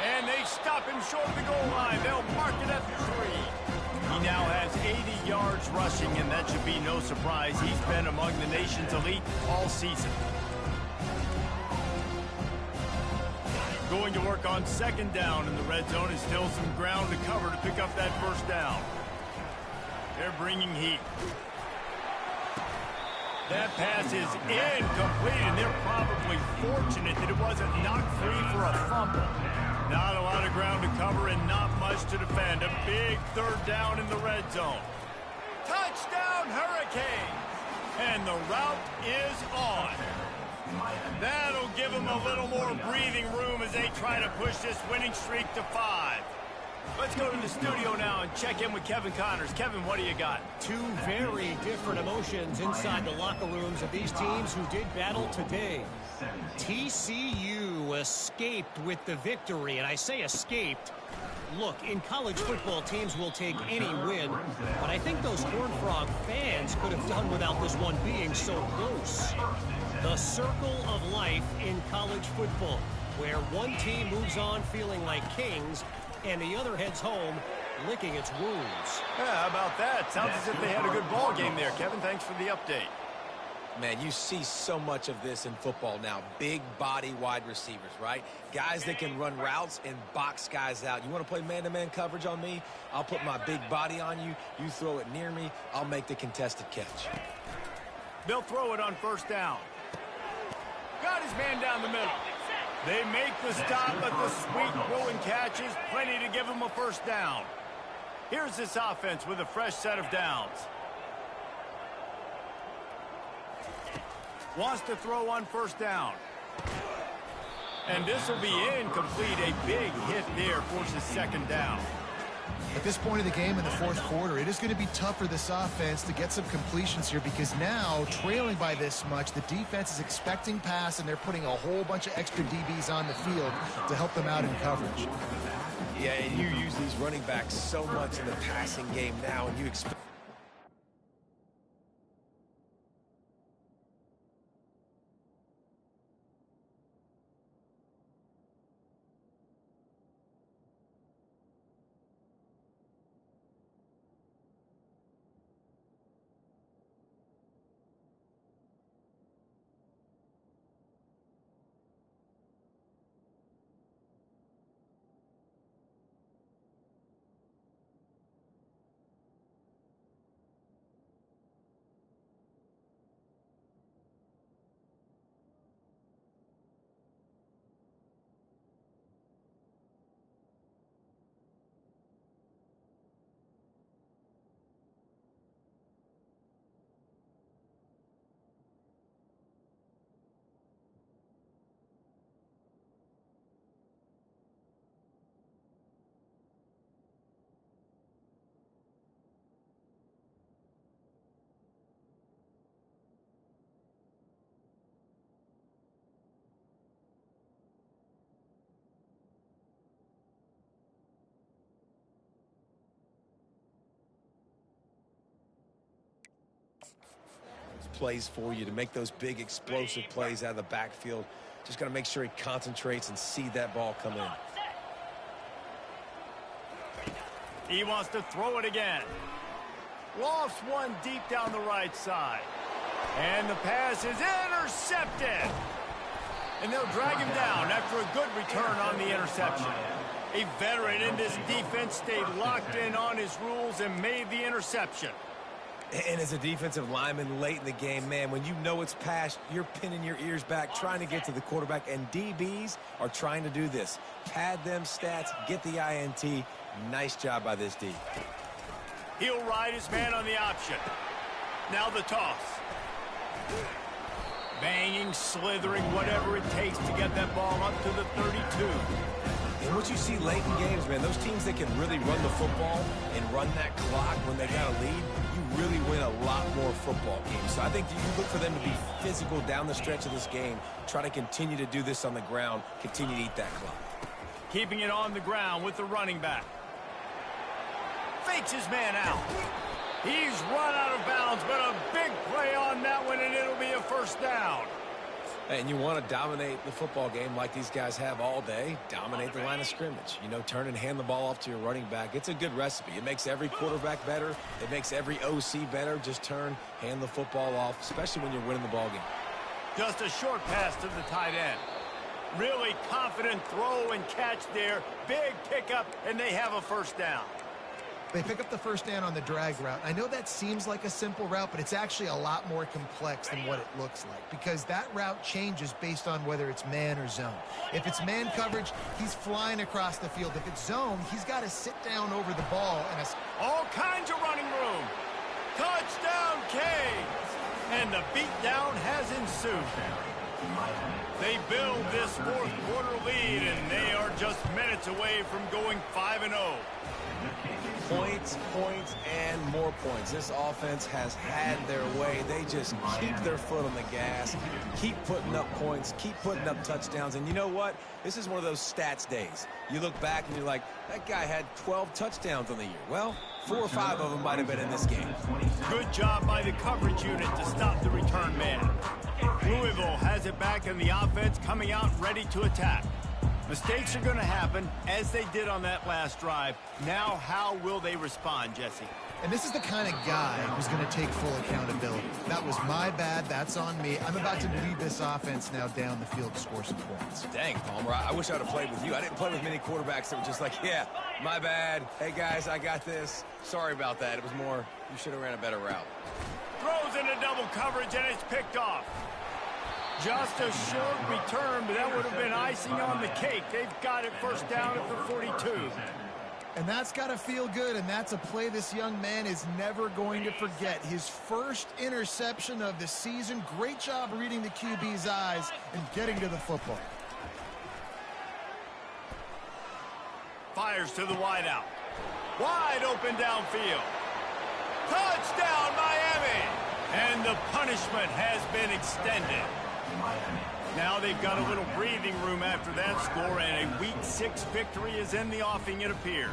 [SPEAKER 1] And they stop him short of the goal line. They'll mark it at the 3. He now has 80 yards rushing, and that should be no surprise. He's been among the nation's elite all season. Going to work on second down in the red zone, is still some ground to cover to pick up that first down. They're bringing heat. That pass is incomplete, and they're probably fortunate that it wasn't knocked free for a fumble. Not a lot of ground to cover and not much to defend. A big third down in the red zone. Touchdown, Hurricanes! And the route is on. That'll give them a little more breathing room as they try to push this winning streak to 5. Let's go to the studio now and check in with Kevin Connors. Kevin, what do you got?
[SPEAKER 4] Two very different emotions inside the locker rooms of these teams who did battle today. TCU escaped with the victory, and I say escaped. Look, in college football, teams will take any win, but I think those Horned Frog fans could have done without this one being so close. The circle of life in college football, where one team moves on feeling like kings, and the other heads home licking its wounds.
[SPEAKER 1] Yeah, how about that? Sounds as if they had a good ball game there. Kevin, thanks for the update.
[SPEAKER 2] Man, you see so much of this in football now. Big body wide receivers, right? Guys that can run routes and box guys out. You want to play man-to-man coverage on me? I'll put my big body on you. You throw it near me, I'll make the contested catch.
[SPEAKER 1] They'll throw it on first down. Got his man down the middle. They make the stop, but the sweet throw and catch is plenty to give them a first down. Here's this offense with a fresh set of downs. Wants to throw on first down. And this will be incomplete. A big hit there forces second down.
[SPEAKER 3] At this point of the game in the fourth quarter, it is going to be tough for this offense to get some completions here because now, trailing by this much, the defense is expecting pass, and they're putting a whole bunch of extra DBs on the field to help them out in coverage.
[SPEAKER 2] Yeah, and you use these running backs so much in the passing game now, and you expect plays for you, to make those big explosive plays out of the backfield. Just got to make sure he concentrates and see that ball come in.
[SPEAKER 1] He wants to throw it again. Lofts one deep down the right side. And the pass is intercepted. And they'll drag him down after a good return on the interception. A veteran in this defense stayed locked in on his rules and made the interception.
[SPEAKER 2] And as a defensive lineman late in the game, man, when you know it's past, you're pinning your ears back, trying to get to the quarterback, and DBs are trying to do this. Pad them stats, get the INT. Nice job by this D.
[SPEAKER 1] He'll ride his man on the option. Now the toss. Banging, slithering, whatever it takes to get that ball up to the 32.
[SPEAKER 2] And what you see late in games, man, those teams that can really run the football and run that clock when they got a lead, you really win a lot more football games. So I think you look for them to be physical down the stretch of this game, try to continue to do this on the ground, continue to eat that clock.
[SPEAKER 1] Keeping it on the ground with the running back. Fakes his man out. He's run out of bounds, but a big play on that one, and it'll be a first down.
[SPEAKER 2] And you want to dominate the football game like these guys have all day. Dominate the line of scrimmage. You know, turn and hand the ball off to your running back. It's a good recipe. It makes every quarterback better. It makes every OC better. Just turn, hand the football off, especially when you're winning the ball game.
[SPEAKER 1] Just a short pass to the tight end. Really confident throw and catch there. Big pickup, and they have a first down.
[SPEAKER 3] They pick up the first down on the drag route. I know that seems like a simple route, but it's actually a lot more complex than what it looks like, because that route changes based on whether it's man or zone. If it's man coverage, he's flying across the field. If it's zone, he's got to sit down over the ball. And
[SPEAKER 1] all kinds of running room. Touchdown, Canes. And the beatdown has ensued. They build this fourth quarter lead, and they are just minutes away from going 5-0.
[SPEAKER 2] Points, points, and more points. This offense has had their way. They just keep their foot on the gas, keep putting up points, keep putting up touchdowns. And you know what? This is one of those stats days. You look back and you're like, that guy had 12 touchdowns on the year. Well, 4 or 5 of them might have been in this game.
[SPEAKER 1] Good job by the coverage unit to stop the return man. Louisville has it back in the offense, coming out ready to attack. Mistakes are going to happen, as they did on that last drive. Now, how will they respond, Jesse?
[SPEAKER 3] And this is the kind of guy who's going to take full accountability. That was my bad. That's on me. I'm about to lead this offense now down the field to score some points.
[SPEAKER 2] Dang, Palmer, I wish I would have played with you. I didn't play with many quarterbacks that were just like, yeah, my bad. Hey, guys, I got this. Sorry about that. It was more, you should have ran a better route.
[SPEAKER 1] Throws into double coverage, and it's picked off. Just a short return, but that would have been icing on the cake. They've got it first down at the 42.
[SPEAKER 3] And that's got to feel good, and that's a play this young man is never going to forget. His first interception of the season. Great job reading the QB's eyes and getting to the football.
[SPEAKER 1] Fires to the wideout. Wide open downfield. Touchdown, Miami! And the punishment has been extended. Now they've got a little breathing room after that score, and a Week 6 victory is in the offing, it appears.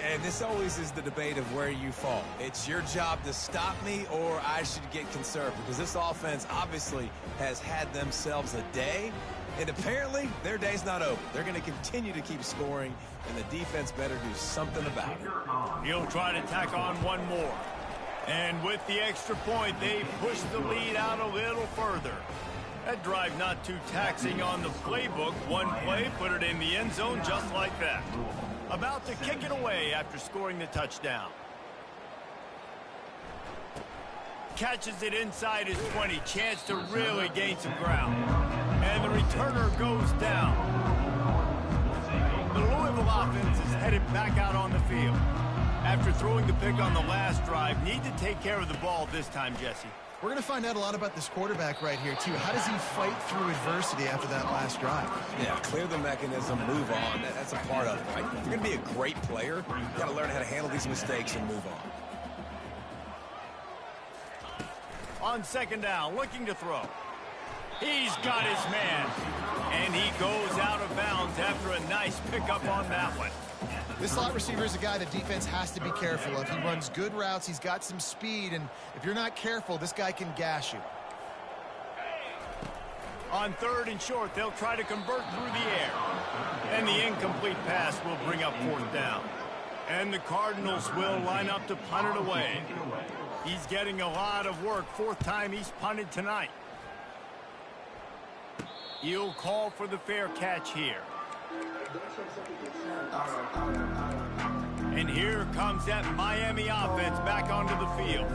[SPEAKER 2] And this always is the debate of where you fall. It's your job to stop me, or I should get conserved, because this offense obviously has had themselves a day, and apparently their day's not over. They're going to continue to keep scoring, and the defense better do something about it.
[SPEAKER 1] He'll try to tack on one more. And with the extra point, they push the lead out a little further. That drive not too taxing on the playbook. One play, put it in the end zone just like that. About to kick it away after scoring the touchdown. Catches it inside his 20. Chance to really gain some ground. And the returner goes down. The Louisville offense is headed back out on the field. After throwing the pick on the last drive, need to take care of the ball this time, Jesse.
[SPEAKER 3] We're going to find out a lot about this quarterback right here, too. How does he fight through adversity after that last drive?
[SPEAKER 2] Yeah, clear the mechanism, move on. That's a part of it, right? If you're going to be a great player, you got to learn how to handle these mistakes and move on.
[SPEAKER 1] On second down, looking to throw. He's got his man. And he goes out of bounds after a nice pickup on that one.
[SPEAKER 3] This slot receiver is a guy the defense has to be careful of. He runs good routes. He's got some speed, and if you're not careful, this guy can gash you.
[SPEAKER 1] On 3rd and short, they'll try to convert through the air. And the incomplete pass will bring up 4th down. And the Cardinals will line up to punt it away. He's getting a lot of work. 4th time he's punted tonight. He'll call for the fair catch here. And here comes that Miami offense back onto the field.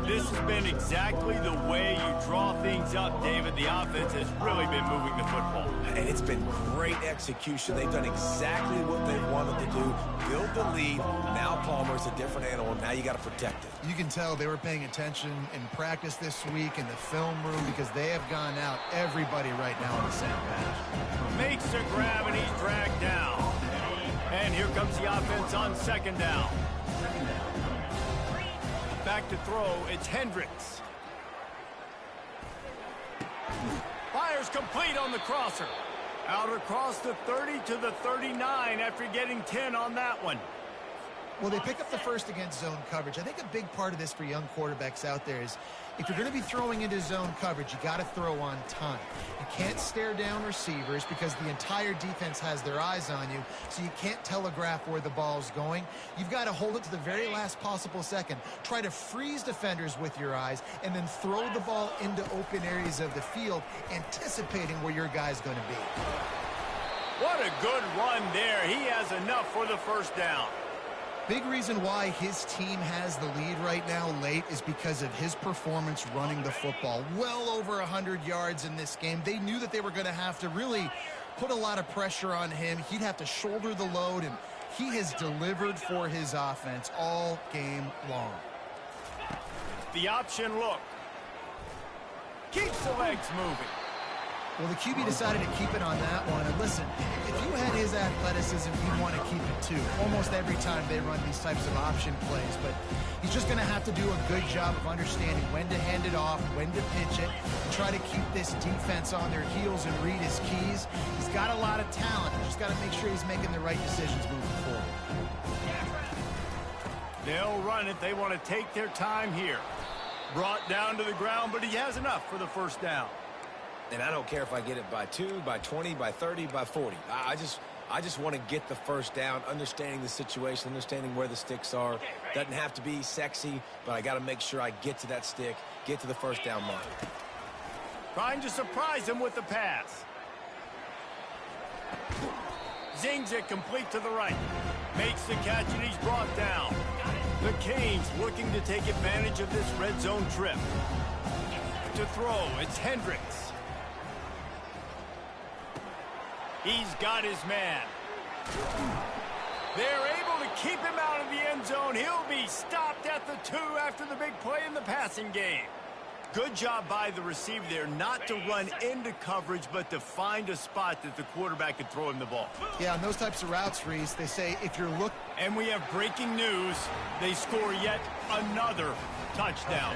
[SPEAKER 1] This has been exactly the way you draw things up, David. The offense has really been moving the football.
[SPEAKER 2] And it's been great execution. They've done exactly what they've wanted to do. Build the lead. Now Palmer's a different animal. Now you got to protect it.
[SPEAKER 3] You can tell they were paying attention in practice this week in the film room because they have gone out everybody right now on the same page.
[SPEAKER 1] Makes a grab and he's dragged down. And here comes the offense on 2nd down. Back to throw, it's Hendricks. Fires complete on the crosser. Out across the 30 to the 39 after getting 10 on that one.
[SPEAKER 3] Well, they pick up the first against zone coverage. I think a big part of this for young quarterbacks out there is if you're going to be throwing into zone coverage, you got to throw on time. You can't stare down receivers because the entire defense has their eyes on you, so you can't telegraph where the ball's going. You've got to hold it to the very last possible second. Try to freeze defenders with your eyes and then throw the ball into open areas of the field, anticipating where your guy's going to be.
[SPEAKER 1] What a good run there. He has enough for the 1st down.
[SPEAKER 3] Big reason why his team has the lead right now late is because of his performance running the football. Well over 100 yards in this game. They knew that they were going to have to really put a lot of pressure on him. He'd have to shoulder the load, and he has delivered for his offense all game long.
[SPEAKER 1] The option look. Keeps the legs moving.
[SPEAKER 3] Well, the QB decided to keep it on that one. And listen, if you had his athleticism, you'd want to keep it too. Almost every time they run these types of option plays. But he's just going to have to do a good job of understanding when to hand it off, when to pitch it, and try to keep this defense on their heels and read his keys. He's got a lot of talent. He's just got to make sure he's making the right decisions moving forward.
[SPEAKER 1] They'll run it. They want to take their time here. Brought down to the ground, but he has enough for the 1st down.
[SPEAKER 2] And I don't care if I get it by 2, by 20, by 30, by 40. I just want to get the 1st down, understanding the situation, understanding where the sticks are. Doesn't have to be sexy, but I got to make sure I get to that stick, get to the 1st down mark.
[SPEAKER 1] Trying to surprise him with the pass. Zings it complete to the right. Makes the catch and he's brought down. The Canes looking to take advantage of this red zone trip. To throw, it's Hendricks. He's got his man. They're able to keep him out of the end zone. He'll be stopped at the 2 after the big play in the passing game. Good job by the receiver there not to run into coverage, but to find a spot that the quarterback could throw him the ball.
[SPEAKER 3] Yeah, on those types of routes, Reese, they say if you're looking...
[SPEAKER 1] And we have breaking news. They score yet another touchdown.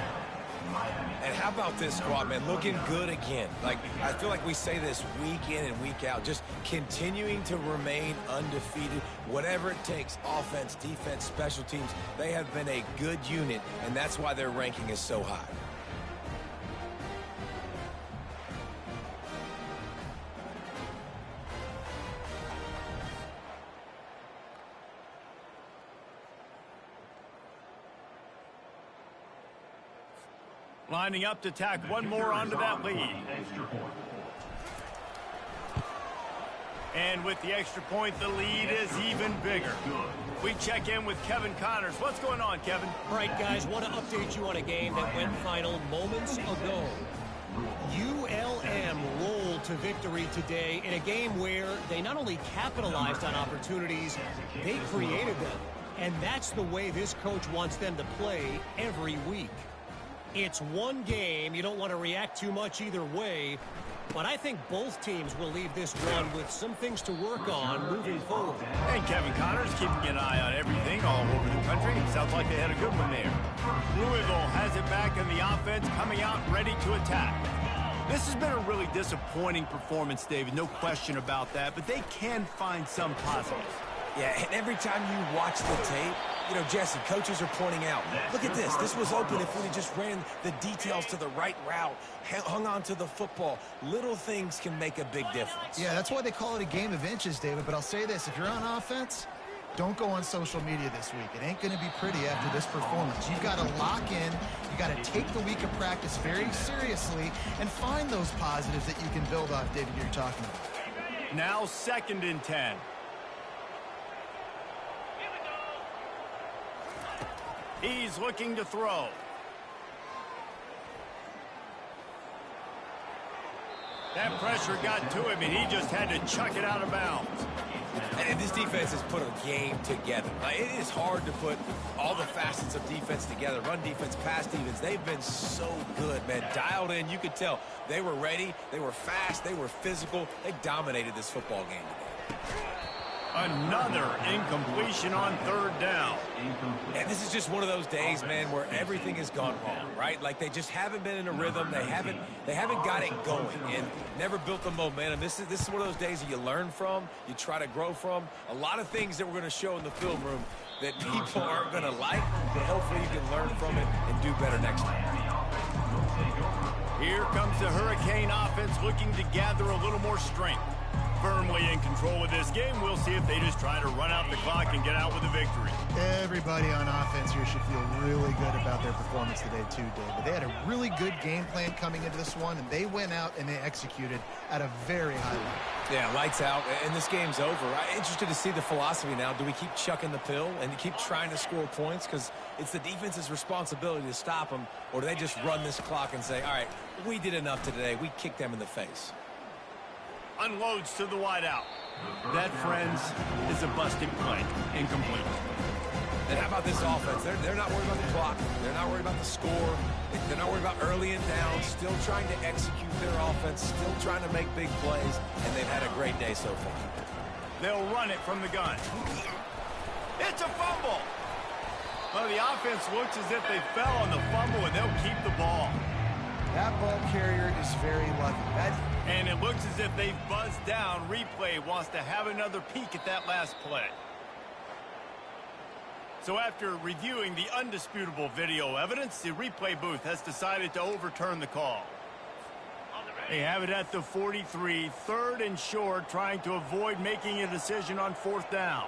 [SPEAKER 2] And how about this squad, man? Looking good again. Like, I feel like we say this week in and week out. Just continuing to remain undefeated. Whatever it takes, offense, defense, special teams, they have been a good unit, and that's why their ranking is so high.
[SPEAKER 1] Lining up to tack one more onto that lead. And with the extra point, the lead is even bigger. We check in with Kevin Connors. What's going on, Kevin?
[SPEAKER 4] All right, guys, want to update you on a game that went final moments ago. ULM rolled to victory today in a game where they not only capitalized on opportunities, they created them. And that's the way this coach wants them to play every week. It's one game. You don't want to react too much either way. But I think both teams will leave this one with some things to work on moving forward.
[SPEAKER 1] And Kevin Connors keeping an eye on everything all over the country. Sounds like they had a good one there. Louisville has it back in the offense, coming out ready to attack. This has been a really disappointing performance, David. No question about that. But they can find some positives.
[SPEAKER 2] Yeah, and every time you watch the tape, you know, Jesse, coaches are pointing out, look at this. This was open if we just ran the details to the right route, hung on to the football. Little things can make a big difference.
[SPEAKER 3] Yeah, that's why they call it a game of inches, David. But I'll say this, if you're on offense, don't go on social media this week. It ain't going to be pretty after this performance. You've got to lock in. You've got to take the week of practice very seriously and find those positives that you can build off, David, you're talking about.
[SPEAKER 1] Now 2nd and 10. He's looking to throw. That pressure got to him, and he just had to chuck it out of bounds.
[SPEAKER 2] And this defense has put a game together. Like, it is hard to put all the facets of defense together. Run defense, pass defense. They've been so good, man. Dialed in. You could tell they were ready. They were fast. They were physical. They dominated this football game today.
[SPEAKER 1] Another incompletion on 3rd down.
[SPEAKER 2] And this is just one of those days, man, where everything has gone wrong, right? Like, they just haven't been in a rhythm. They haven't got it going and never built the momentum. This is one of those days that you learn from, you try to grow from. A lot of things that we're going to show in the film room that people aren't going to like, but hopefully you can learn from it and do better next time.
[SPEAKER 1] Here comes the Hurricane offense looking to gather a little more strength. Firmly in control of this game. We'll see if they just try to run out the clock and get out with a victory.
[SPEAKER 3] Everybody on offense here should feel really good about their performance today too, David. They had a really good game plan coming into this one, and they went out and they executed at a very high level.
[SPEAKER 2] Yeah, lights out, and this game's over. I'm interested to see the philosophy now. Do we keep chucking the pill and keep trying to score points? Because it's the defense's responsibility to stop them, or do they just run this clock and say, all right, we did enough today. We kicked them in the face.
[SPEAKER 1] Unloads to the wideout. That, friends, is a busted play. Incomplete.
[SPEAKER 2] And how about this offense? They're not worried about the clock. They're not worried about the score. They're not worried about early and down. Still trying to execute their offense. Still trying to make big plays. And they've had a great day so far.
[SPEAKER 1] They'll run it from the gun. It's a fumble. Well, the offense looks as if they fell on the fumble, and they'll keep the ball.
[SPEAKER 3] That ball carrier is very lucky.
[SPEAKER 1] And it looks as if they've buzzed down. Replay wants to have another peek at that last play. So after reviewing the undisputable video evidence, the replay booth has decided to overturn the call. They have it at the 43, 3rd and short, trying to avoid making a decision on 4th down.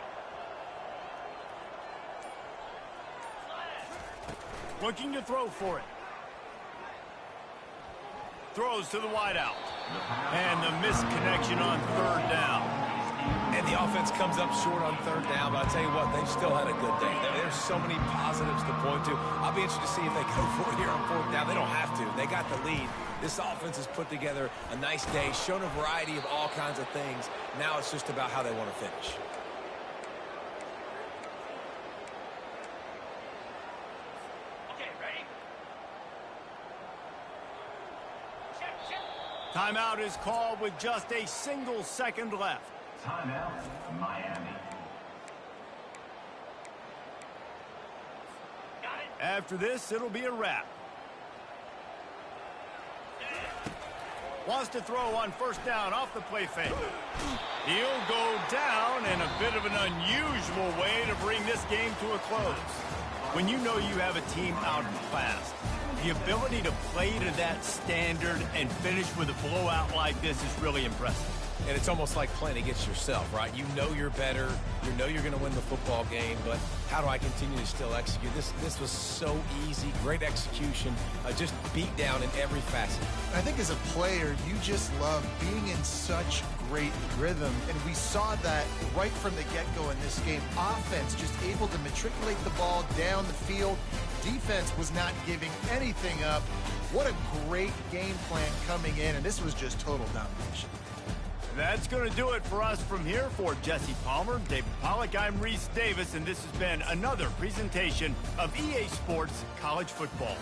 [SPEAKER 1] Looking to throw for it. Throws to the wideout. And the missed connection on 3rd down.
[SPEAKER 2] And the offense comes up short on 3rd down, but I'll tell you what, they've still had a good day. There's so many positives to point to. I'll be interested to see if they go for it here on 4th down. They don't have to. They got the lead. This offense has put together a nice day, shown a variety of all kinds of things. Now it's just about how they want to finish.
[SPEAKER 1] Timeout is called with just a single second left.
[SPEAKER 5] Timeout, Miami.
[SPEAKER 1] After this, it'll be a wrap. Wants to throw on 1st down off the play fake. He'll go down in a bit of an unusual way to bring this game to a close. When you know you have a team outclassed, the ability to play to that standard and finish with a blowout like this is really impressive.
[SPEAKER 2] And it's almost like playing against yourself, right? You know you're better. You know you're going to win the football game, but how do I continue to still execute? This was so easy. Great execution. Just beat down in every facet.
[SPEAKER 3] I think as a player, you just love being in such great rhythm, and we saw that right from the get-go in this game. Offense just able to matriculate the ball down the field. Defense was not giving anything up. What a great game plan coming in, and this was just total domination.
[SPEAKER 1] That's going to do it for us from here. For Jesse Palmer, David Pollack, I'm Reese Davis, and this has been another presentation of EA Sports College Football.